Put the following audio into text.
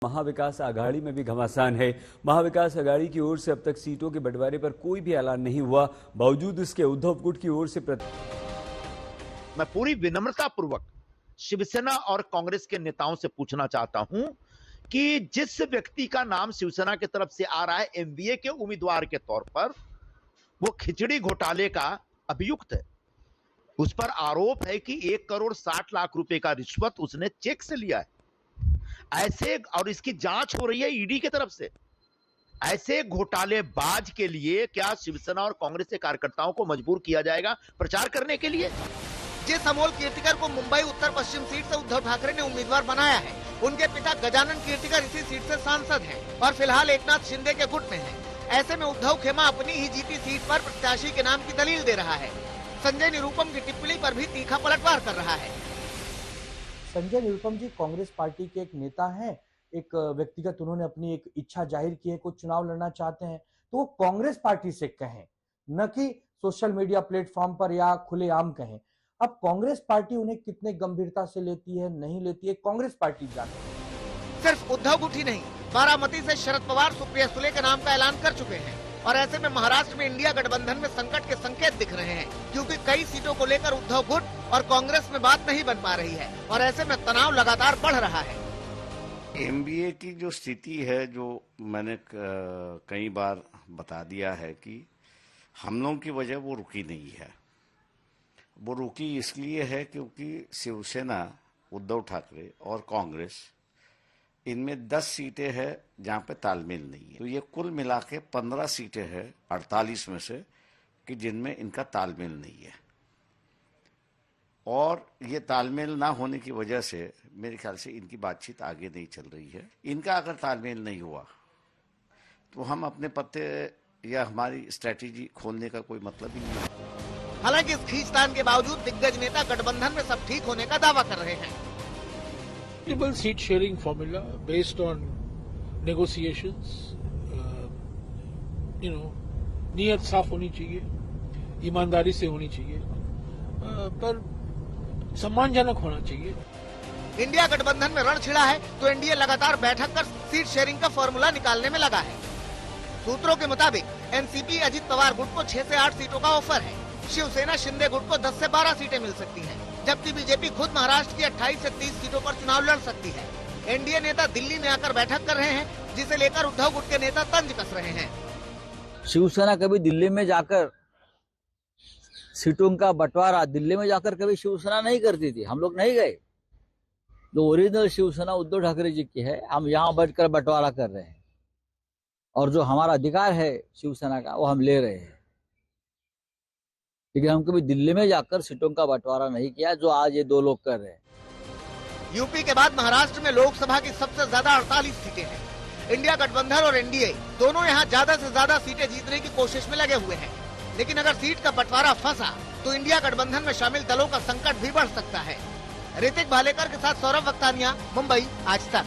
महाविकास आघाड़ी में भी घमासान है। महाविकास आघाड़ी की ओर से अब तक सीटों के बंटवारे पर कोई भी ऐलान नहीं हुआ। बावजूद इसके उद्धव गुट की ओर से मैं पूरी विनम्रता पूर्वक शिवसेना और कांग्रेस के नेताओं से पूछना चाहता हूं कि जिस व्यक्ति का नाम शिवसेना की तरफ से आ रहा है एमबीए के उम्मीदवार के तौर पर, वो खिचड़ी घोटाले का अभियुक्त है। उस पर आरोप है कि 1,60,00,000 रुपए का रिश्वत उसने चेक से लिया है। ऐसे, और इसकी जांच हो रही है ईडी की तरफ से। ऐसे घोटालेबाज के लिए क्या शिवसेना और कांग्रेस के कार्यकर्ताओं को मजबूर किया जाएगा प्रचार करने के लिए? जिस अमोल कीर्तिकर को मुंबई उत्तर पश्चिम सीट से उद्धव ठाकरे ने उम्मीदवार बनाया है, उनके पिता गजानन कीर्तिकर इसी सीट से सांसद हैं और फिलहाल एकनाथ शिंदे के गुट में हैं। ऐसे में उद्धव खेमा अपनी ही जीती सीट पर प्रत्याशी के नाम की दलील दे रहा है। संजय निरुपम की टिप्पणी पर भी तीखा पलटवार कर रहा है। संजय निरुपम जी कांग्रेस पार्टी के एक नेता हैं, एक व्यक्तिगत उन्होंने अपनी एक इच्छा जाहिर की है, कुछ चुनाव लड़ना चाहते हैं तो वो कांग्रेस पार्टी से कहें, न कि सोशल मीडिया प्लेटफॉर्म पर या खुलेआम कहें। अब कांग्रेस पार्टी उन्हें कितने गंभीरता से लेती है, नहीं लेती है, कांग्रेस पार्टी जानती है। सिर्फ उद्धव गुट ही नहीं, बारामती से शरद पवार सुप्रिया सुले के नाम का ऐलान कर चुके हैं और ऐसे में महाराष्ट्र में इंडिया गठबंधन में संकट के संकेत दिख रहे हैं, क्योंकि कई सीटों को लेकर उद्धव गुट और कांग्रेस में बात नहीं बन पा रही है और ऐसे में तनाव लगातार बढ़ रहा है। एमबीए की जो स्थिति है, जो मैंने कई बार बता दिया है कि हम लोगों की वजह वो रुकी नहीं है। वो रुकी इसलिए है क्योंकि शिवसेना, उद्धव ठाकरे और कांग्रेस, इनमें 10 सीटें हैं जहां पे तालमेल नहीं है। तो ये कुल मिला के 15 सीटें हैं 48 में से कि जिनमें इनका तालमेल नहीं है। और ये तालमेल ना होने की वजह से मेरे ख्याल से इनकी बातचीत आगे नहीं चल रही है। इनका अगर तालमेल नहीं हुआ तो हम अपने पत्ते या हमारी स्ट्रेटेजी खोलने का कोई मतलब ही नहीं है। हालांकि इस खींचतान के बावजूद दिग्गज नेता गठबंधन में सब ठीक होने का दावा कर रहे हैं। seat sharing formula based on negotiations, नीयत साफ होनी चाहिए, ईमानदारी से होनी चाहिए, पर सम्मानजनक होना चाहिए। इंडिया गठबंधन में रण छिड़ा है तो एनडीए लगातार बैठक कर सीट शेयरिंग का फॉर्मूला निकालने में लगा है। सूत्रों के मुताबिक एनसीपी अजित पवार गुट को 6 से 8 सीटों का ऑफर है। शिवसेना शिंदे गुट को 10 से 12 सीटें मिल सकती हैं, जबकि बीजेपी खुद महाराष्ट्र की 28 से 30 सीटों पर चुनाव लड़ सकती है। एनडीए नेता दिल्ली में आकर बैठक कर रहे हैं, जिसे लेकर उद्धव गुट के नेता तंज कस रहे हैं। शिवसेना कभी दिल्ली में जाकर सीटों का बंटवारा, दिल्ली में जाकर कभी शिवसेना नहीं करती थी, हम लोग नहीं गए। जो ओरिजिनल शिवसेना उद्धव ठाकरे जी की है, हम यहाँ बैठकर बंटवारा कर रहे हैं और जो हमारा अधिकार है शिवसेना का वो हम ले रहे हैं। लेकिन हम कभी दिल्ली में जाकर सीटों का बंटवारा नहीं किया, जो आज ये 2 लोग कर रहे हैं। यूपी के बाद महाराष्ट्र में लोकसभा की सबसे ज्यादा 48 सीटें हैं। इंडिया गठबंधन और एनडीए दोनों यहाँ ज्यादा से ज्यादा सीटें जीतने की कोशिश में लगे हुए हैं। लेकिन अगर सीट का बंटवारा फंसा तो इंडिया गठबंधन में शामिल दलों का संकट भी बढ़ सकता है। ऋतिक भालेकर के साथ सौरभ वक्तानिया, मुंबई, आज तक।